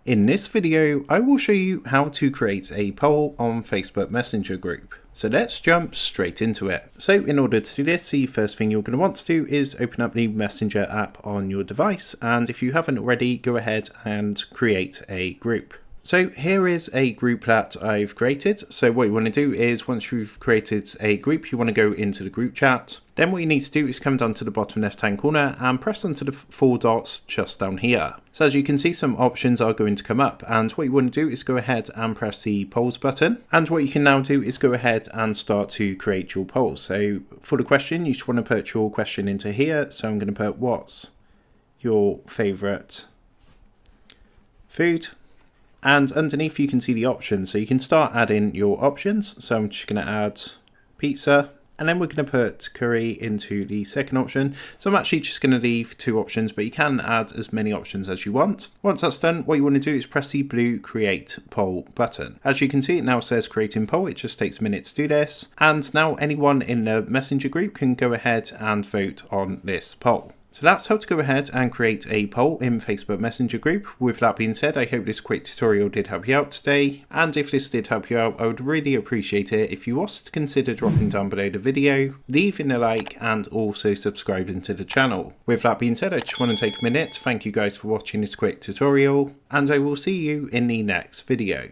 In this video, I will show you how to create a poll on Facebook Messenger group. So let's jump straight into it. So in order to do this, the first thing you're going to want to do is open up the Messenger app on your device. And if you haven't already, go ahead and create a group. So here is a group that I've created. So what you want to do is once you've created a group, you want to go into the group chat. Then what you need to do is come down to the bottom left hand corner and press onto the four dots just down here. So as you can see, some options are going to come up, and what you want to do is go ahead and press the polls button. And what you can now do is go ahead and start to create your poll. So for the question, you just want to put your question into here. So I'm going to put, what's your favourite food? And underneath you can see the options, so you can start adding your options. So I'm just going to add pizza, and then we're going to put curry into the second option. So I'm actually just going to leave 2 options, but you can add as many options as you want. Once that's done, what you want to do is press the blue create poll button. As you can see, it now says creating poll. It just takes a minute to do this. And now anyone in the Messenger group can go ahead and vote on this poll. So that's how to go ahead and create a poll in Facebook Messenger group. With that being said, I hope this quick tutorial did help you out today. And if this did help you out, I would really appreciate it if you was to consider dropping down below the video, leaving a like, and also subscribing to the channel. With that being said, I just want to take a minute to thank you guys for watching this quick tutorial, and I will see you in the next video.